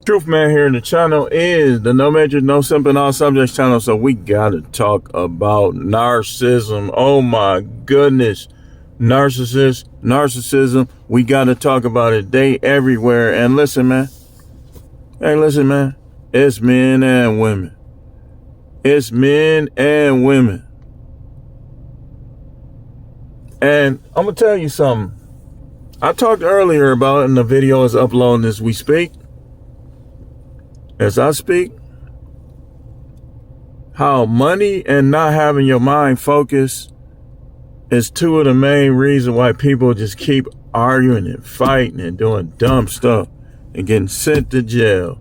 Truth Man here, and the channel is the No Major, No Simping, All Subjects channel. So we gotta talk about narcissism. Oh my goodness. Narcissism. We gotta talk about it. They everywhere. And listen, man. Hey, listen, man. It's men and women. It's men and women. And I'm gonna tell you something. I talked earlier about it, and the video is uploading as we speak. As I speak, how money and not having your mind focused is two of the main reasons why people just keep arguing and fighting and doing dumb stuff and getting sent to jail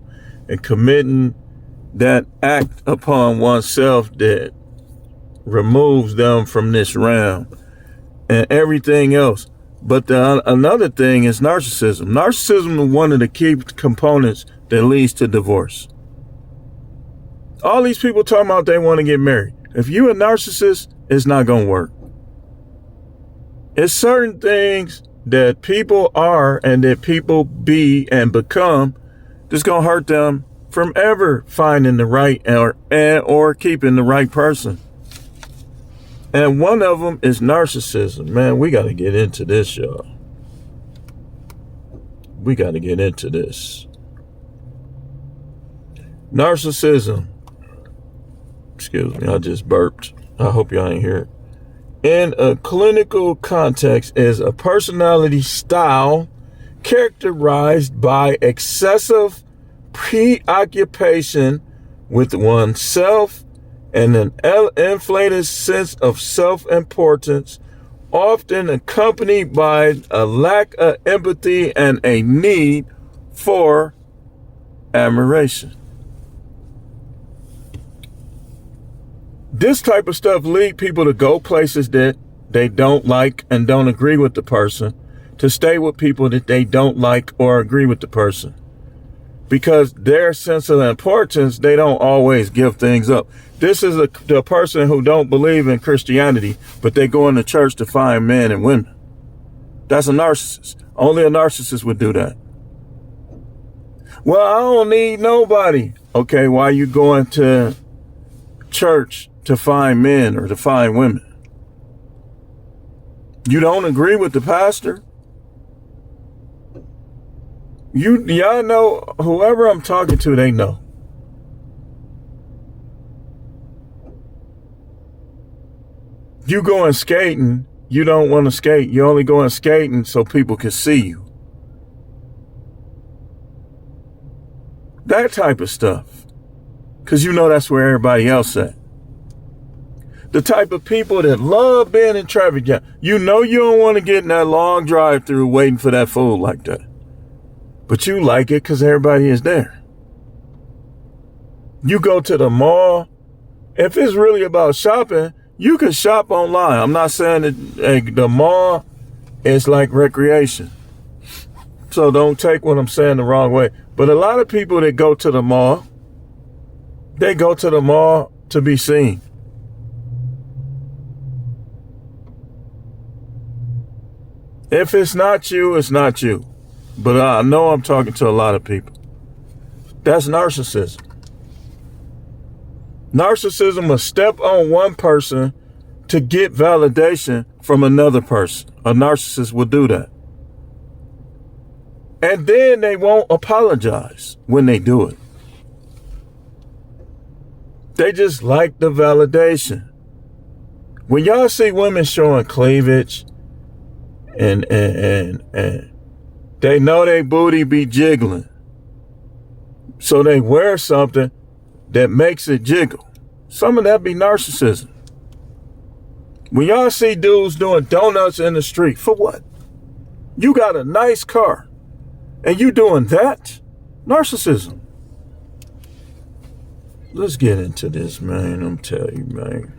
and committing that act upon oneself that removes them from this realm and everything else. But another thing is narcissism. Narcissism is one of the key components that leads to divorce. All these people talking about they want to get married. If you a narcissist, it's not going to work. It's certain things that people are and that people be and become that's going to hurt them from ever finding the right or keeping the right person. And one of them is narcissism. Man, we got to get into this, y'all. We got to get into this. Narcissism. Excuse me, I just burped. I hope y'all ain't hear it. In a clinical context, is a personality style characterized by excessive preoccupation with oneself and an inflated sense of self-importance, often accompanied by a lack of empathy and a need for admiration. This type of stuff lead people to go places that they don't like and don't agree with the person, to stay with people that they don't like or agree with the person. Because their sense of importance, they don't always give things up. This is the person who don't believe in Christianity, but they go into church to find men and women. That's a narcissist. Only a narcissist would do that. Well, I don't need nobody. Okay, why are you going to church to find men or to find women? You don't agree with the pastor? Y'all know, whoever I'm talking to, they know. You going skating, you don't want to skate. You only going skating so people can see you. That type of stuff. Because you know that's where everybody else at. The type of people that love being in traffic jam. You know you don't want to get in that long drive through waiting for that food like that. But you like it because everybody is there. You go to the mall. If it's really about shopping, you can shop online. I'm not saying that the mall is like recreation. So don't take what I'm saying the wrong way. But a lot of people that go to the mall, they go to the mall to be seen. If it's not you, it's not you. But I know I'm talking to a lot of people. That's narcissism. Narcissism will step on one person to get validation from another person. A narcissist will do that. And then they won't apologize when they do it. They just like the validation. When y'all see women showing cleavage and they know they booty be jiggling, so they wear something that makes it jiggle. Some of that be narcissism. When y'all see dudes doing donuts in the street, for what? You got a nice car and you doing that? Narcissism. Let's get into this, man. I'm telling you, man.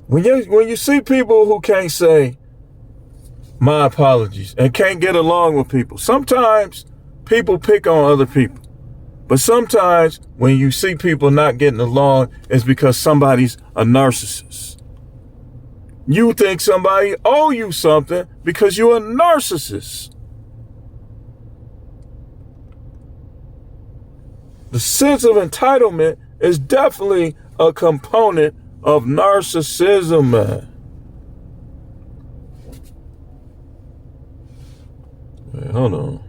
When you see people who can't say my apologies and can't get along with people, sometimes people pick on other people. But sometimes when you see people not getting along, it's because somebody's a narcissist. You think somebody owe you something because you're a narcissist. The sense of entitlement is definitely a component of narcissism, man. Wait, hold on.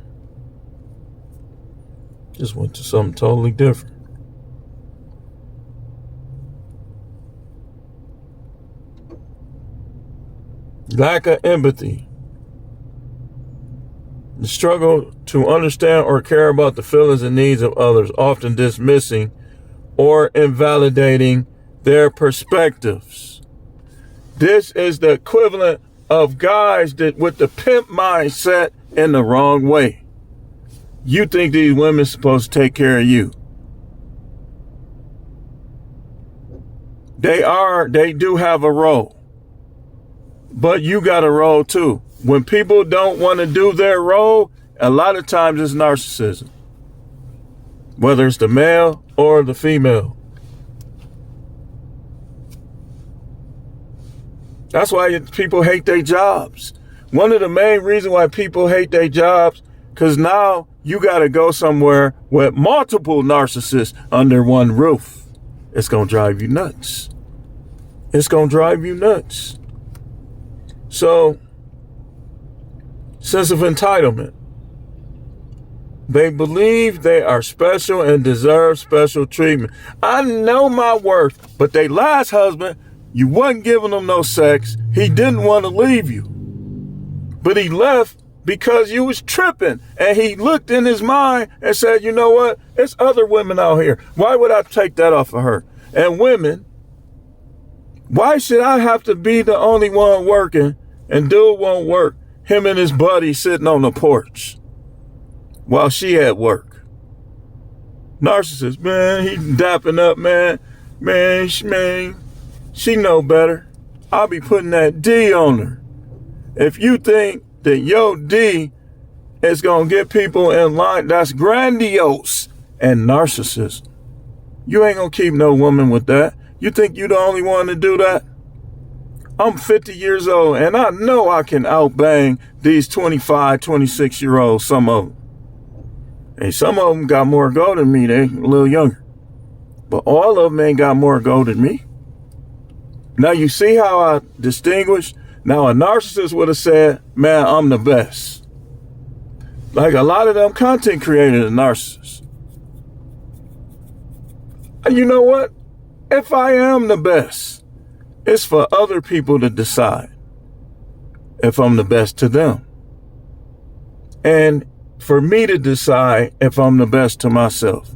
Just went to something totally different. Lack of empathy. The struggle to understand or care about the feelings and needs of others, often dismissing or invalidating their perspectives. This is the equivalent of guys that with the pimp mindset in the wrong way. You think these women supposed to take care of you. They do have a role. But you got a role too. When people don't want to do their role, a lot of times it's narcissism. Whether it's the male or the female. That's why people hate their jobs. One of the main reasons why people hate their jobs, because now you got to go somewhere with multiple narcissists under one roof. It's going to drive you nuts. It's going to drive you nuts. So, sense of entitlement. They believe they are special and deserve special treatment. I know my worth, but they last husband, you wasn't giving him no sex. He didn't want to leave you. But he left because you was tripping. And he looked in his mind and said, you know what? There's other women out here. Why would I take that off of her? And women, why should I have to be the only one working and dude won't work? Him and his buddy sitting on the porch while she at work. Narcissist, man, he dapping up, man. Man, she know better. I'll be putting that D on her. If you think that your D is going to get people in line, that's grandiose and narcissism. You ain't going to keep no woman with that. You think you the only one to do that? I'm 50 years old, and I know I can outbang these 25, 26-year-olds, some of them. And some of them got more go than me. They a little younger. But all of them ain't got more go than me. Now, you see how I distinguish? Now, a narcissist would have said, man, I'm the best. Like a lot of them content creators are narcissists. And you know what? If I am the best, it's for other people to decide if I'm the best to them. And for me to decide if I'm the best to myself.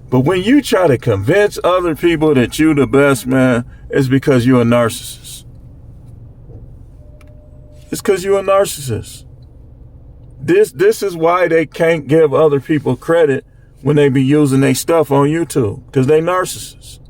But when you try to convince other people that you the best, man, it's because you're a narcissist. It's because you're a narcissist. This is why they can't give other people credit when they be using their stuff on YouTube, because they narcissists.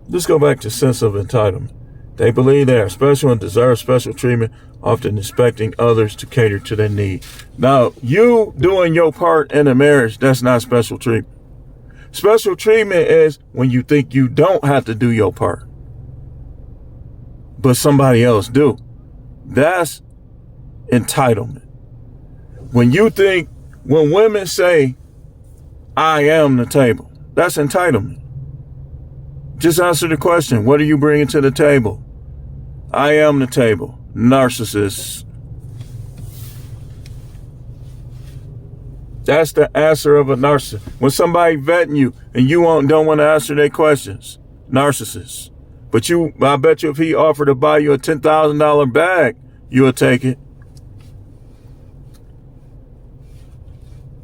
Let's go back to sense of entitlement. They believe they are special and deserve special treatment, often expecting others to cater to their needs. Now, you doing your part in a marriage, that's not special treatment. Special treatment is when you think you don't have to do your part, but somebody else do. That's entitlement. When women say, I am the table, that's entitlement. Just answer the question. What are you bringing to the table? I am the table. Narcissist. That's the answer of a narcissist. When somebody vetting you and you don't want to answer their questions, narcissist. But I bet you if he offered to buy you a $10,000 bag, you'll take it.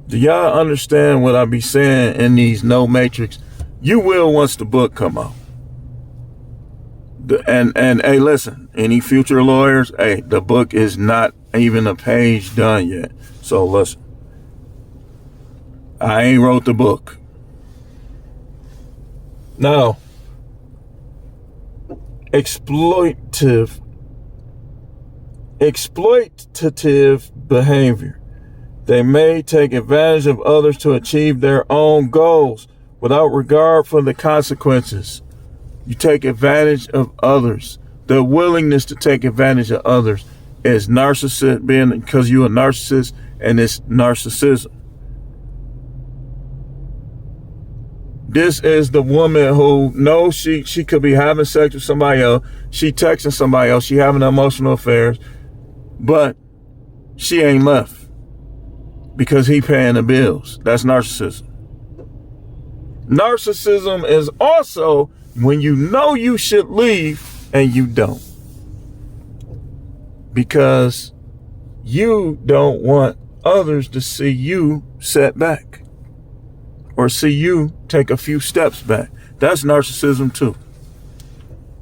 Do y'all understand what I be saying in these no matrix? You will once the book come out. And hey, listen, any future lawyers, hey, the book is not even a page done yet. So listen, I ain't wrote the book. Now, exploitative behavior. They may take advantage of others to achieve their own goals without regard for the consequences. You take advantage of others. The willingness to take advantage of others is narcissist, being because you're a narcissist, and it's narcissism. This is the woman who knows she could be having sex with somebody else. She texting somebody else. She having emotional affairs, but she ain't left because he paying the bills. That's narcissism. Narcissism is also when you know you should leave and you don't, because you don't want others to see you set back or see you take a few steps back. That's narcissism too.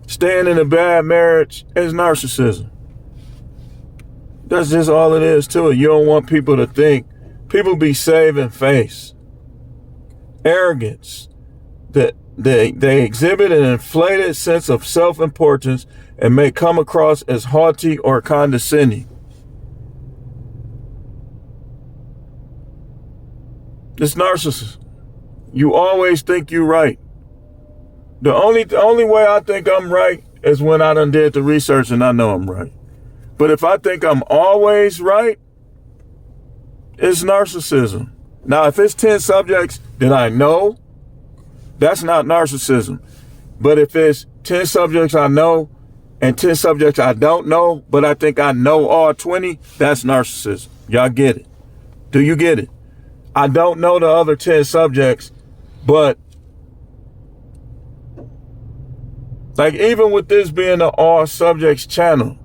Staying in a bad marriage is narcissism. That's just all it is to it. You don't want people to think. People be saving face. Arrogance. That they exhibit an inflated sense of self-importance and may come across as haughty or condescending. It's narcissism. You always think you're right. The only way I think I'm right is when I done did the research and I know I'm right. But if I think I'm always right, it's narcissism. Now, if it's 10 subjects that I know, that's not narcissism. But if it's 10 subjects I know and 10 subjects I don't know, but I think I know all 20, that's narcissism. Y'all get it? Do you get it? I don't know the other 10 subjects, but like even with this being an all subjects channel,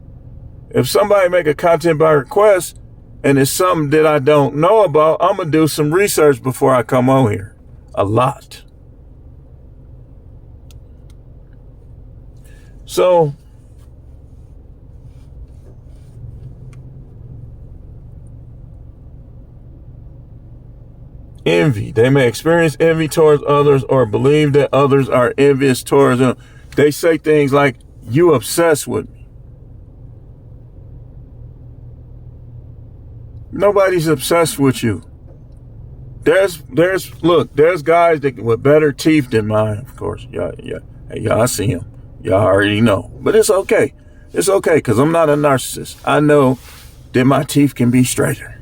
if somebody make a content by request and it's something that I don't know about, I'm going to do some research before I come on here. A lot. So, envy. They may experience envy towards others or believe that others are envious towards them. They say things like, "You obsessed with me." Nobody's obsessed with you. There's guys that with better teeth than mine, of course. Yeah, I see him. Y'all already know. But it's okay. It's okay, because I'm not a narcissist. I know that my teeth can be straighter.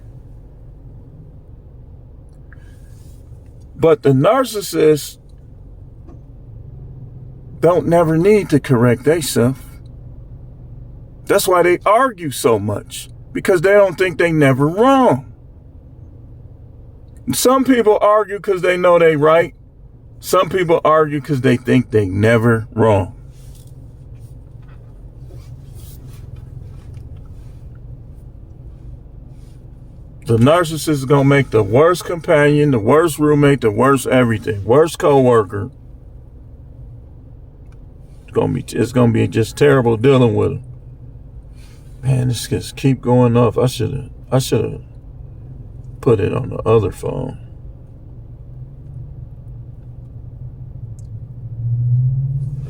But the narcissists don't never need to correct themselves. That's why they argue so much, because they don't think they never wrong. Some people argue because they know they right. Some people argue because they think they never wrong. The narcissist is going to make the worst companion, the worst roommate, the worst everything, worst coworker. It's going to be just terrible dealing with him. Man, this just keep going off. I should have put it on the other phone.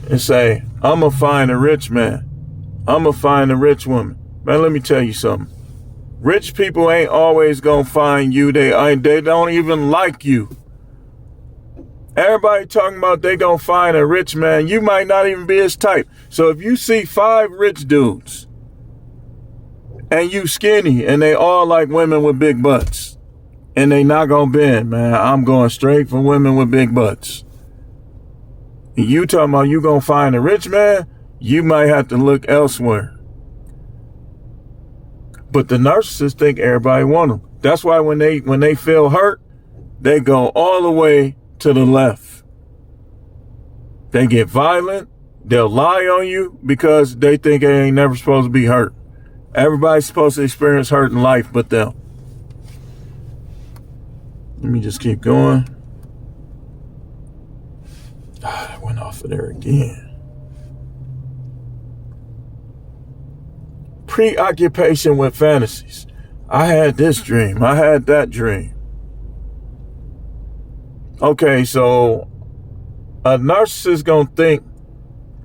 And say, I'm going to find a rich man. I'm going to find a rich woman. Man, let me tell you something. Rich people ain't always gonna find you. They don't even like you. Everybody talking about they gonna find a rich man. You might not even be his type. So if you see 5 rich dudes and you skinny and they all like women with big butts and they not gonna bend, man, I'm going straight for women with big butts. And you talking about you gonna find a rich man, you might have to look elsewhere. But the narcissists think everybody want them. That's why when they feel hurt, they go all the way to the left. They get violent. They'll lie on you because they think they ain't never supposed to be hurt. Everybody's supposed to experience hurt in life but them. Let me just keep going. I went off of there again. Preoccupation with fantasies. I had this dream. I had that dream. Okay, so a narcissist gonna think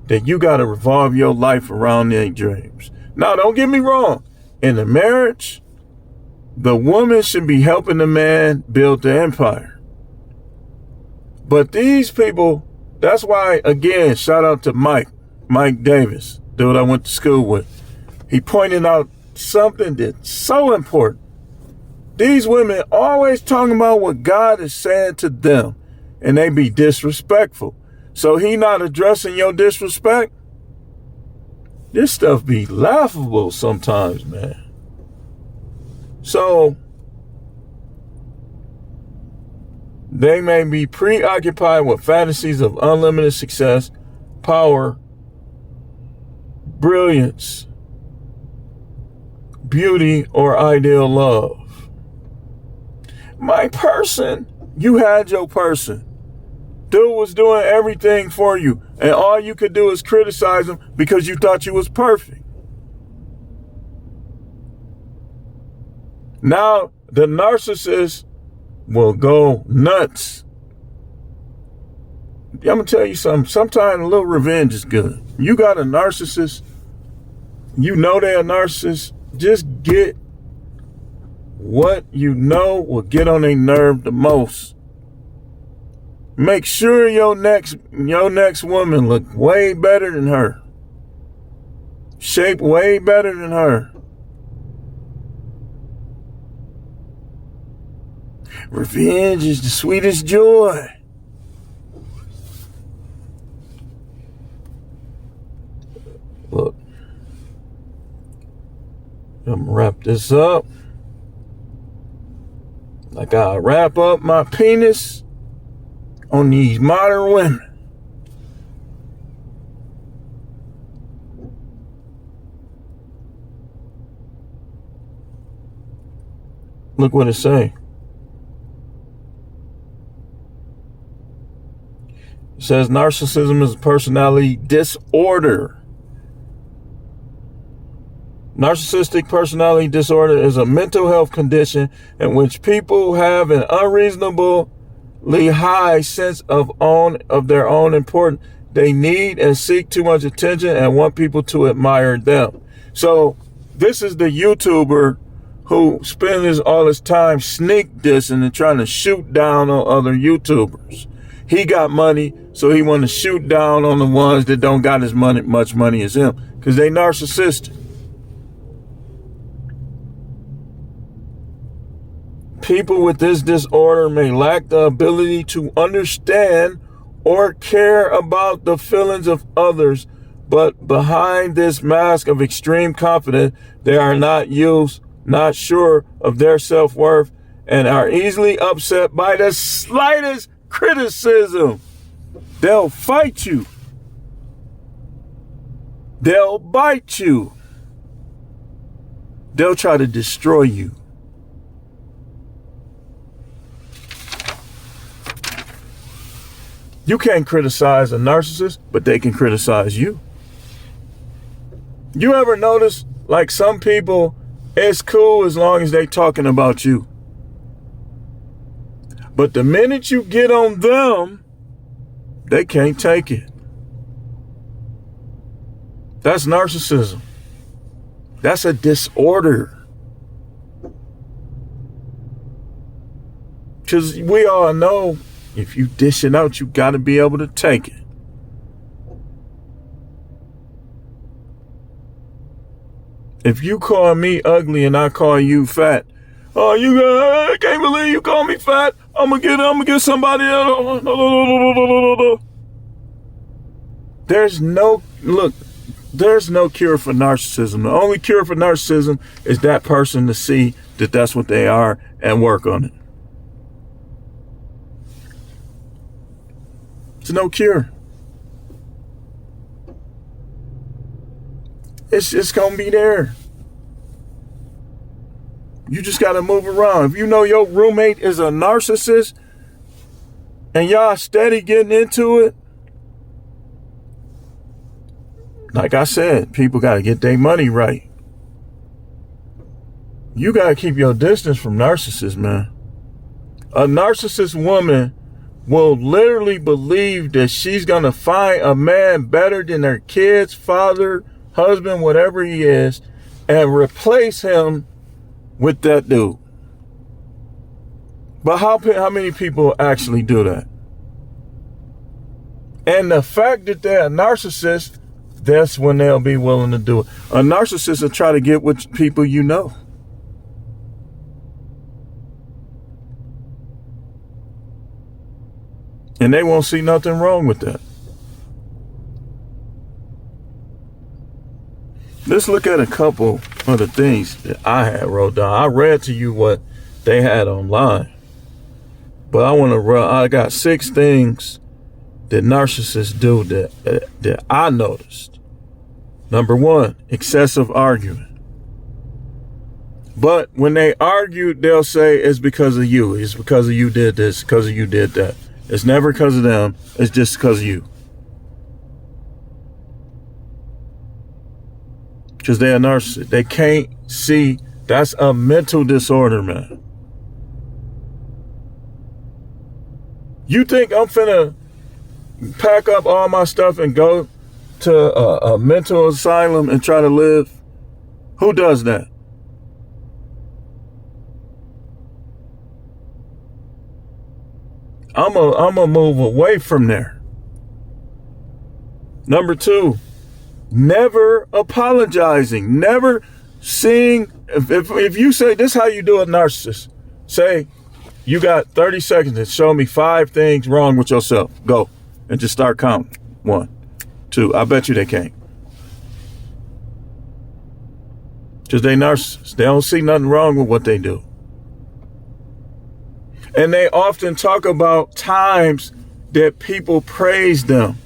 that you gotta revolve your life around their dreams. Now, don't get me wrong. In a marriage, the woman should be helping the man build the empire. But these people, that's why, again, shout out to Mike Davis, dude I went to school with. He pointed out something that's so important. These women always talking about what God is saying to them, and they be disrespectful. So he not addressing your disrespect? This stuff be laughable sometimes, man. So they may be preoccupied with fantasies of unlimited success, power, brilliance, beauty, or ideal love. My person, you had your person. Dude was doing everything for you, and all you could do is criticize him because you thought you was perfect. Now, the narcissist will go nuts. I'm going to tell you something. Sometimes a little revenge is good. You got a narcissist, you know they're a narcissist, just get what you know will get on their nerve the most. Make sure your next woman look way better than her. Shape way better than her. Revenge is the sweetest joy. Look, I'm gonna wrap this up. Like I wrap up my penis on these modern women. Look what it say. It says narcissism is a personality disorder. Narcissistic personality disorder is a mental health condition in which people have an unreasonably high sense of their own importance. They need and seek too much attention and want people to admire them. So this is the YouTuber who spends all his time sneak dissing and trying to shoot down on other YouTubers. He got money, so he want to shoot down on the ones that don't got as much money as him, because they narcissistic. People with this disorder may lack the ability to understand or care about the feelings of others, but behind this mask of extreme confidence, they are not sure of their self-worth, and are easily upset by the slightest criticism. They'll fight you. They'll bite you. They'll try to destroy you. You can't criticize a narcissist, but they can criticize you. You ever notice, like, some people, it's cool as long as they talking about you. But the minute you get on them, they can't take it. That's narcissism. That's a disorder. Because we all know, if you dish it out, you got to be able to take it. If you call me ugly and I call you fat, oh, I can't believe you call me fat. I'm gonna get somebody else. There's no cure for narcissism. The only cure for narcissism is that person to see that that's what they are and work on it. There's no cure. It's just gonna be there. You just gotta move around. If you know your roommate is a narcissist and y'all steady getting into it, like I said, people gotta get their money right. You gotta keep your distance from narcissists, man. A narcissist woman will literally believe that she's gonna find a man better than her kids, father, husband, whatever he is, and replace him with that dude. But how many people actually do that? And the fact that they're a narcissist that's when they'll be willing to do it. A narcissist will try to get with people you know. And they won't see nothing wrong with that. Let's look at a couple of the things that I had wrote down. I read to you what they had online. But I got 6 things that narcissists do that I noticed. Number 1, excessive arguing. But when they argue, they'll say it's because of you. It's because of you did this, because of you did that. It's never because of them. It's just because of you. Because they're a narcissist. They can't see. That's a mental disorder, man. You think I'm finna pack up all my stuff and go to a mental asylum and try to live? Who does that? I'm a move away from there. Number 2, never apologizing, never seeing. If you say this is how you do a narcissist, say you got 30 seconds to show me 5 things wrong with yourself. Go and just start counting. 1, 2. I bet you they can't. Because they narcissists. They don't see nothing wrong with what they do. And they often talk about times that people praised them,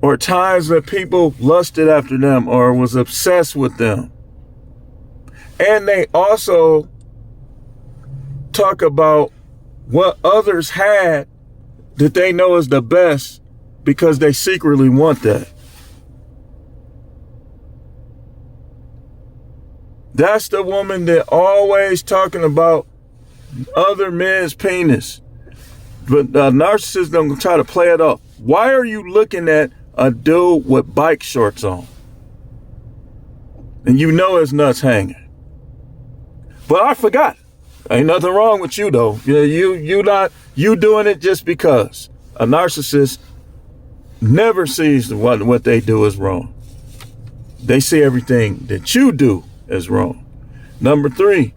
or times that people lusted after them or was obsessed with them. And they also talk about what others had that they know is the best because they secretly want that. That's the woman that always talking about other men's penis. But narcissists don't try to play it off. Why are you looking at a dude with bike shorts on? And you know his nuts hanging. But I forgot. Ain't nothing wrong with you though. You doing it just because. A narcissist never sees what they do is wrong. They see everything that you do as wrong. Number 3,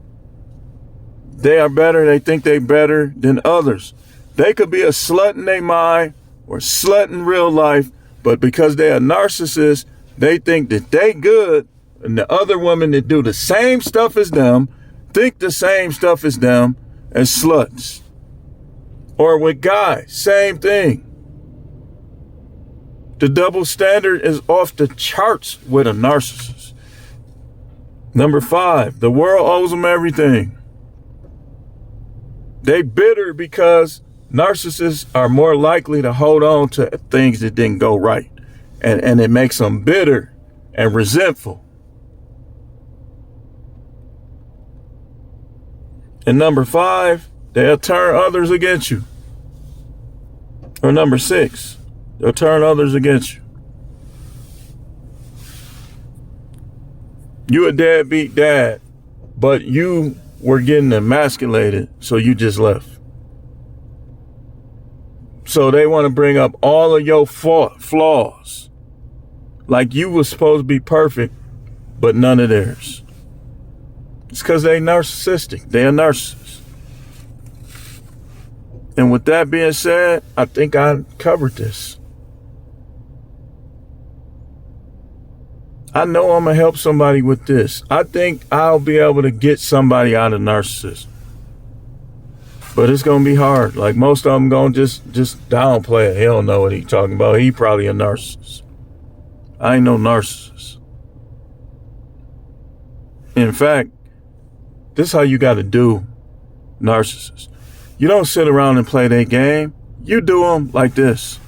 they are better. They think they're better than others. They could be a slut in their mind or slut in real life, but because they're a narcissist, they think that they good, and the other women that do the same stuff as them think the same stuff as them as sluts. Or with guys, same thing. The double standard is off the charts with a narcissist. Number 5, the world owes them everything. They bitter because narcissists are more likely to hold on to things that didn't go right. And it makes them bitter and resentful. And number 5, they'll turn others against you. Or number 6, they'll turn others against you. You a deadbeat dad, but you were getting emasculated, so you just left. So they want to bring up all of your flaws. Like you were supposed to be perfect, but none of theirs. It's because they're narcissistic. They're narcissists. And with that being said, I think I covered this. I know I'm going to help somebody with this. I think I'll be able to get somebody out of narcissism. But it's going to be hard. Like most of them going to just downplay it. He don't know what he's talking about. He probably a narcissist. I ain't no narcissist. In fact, this is how you got to do narcissists. You don't sit around and play their game. You do them like this.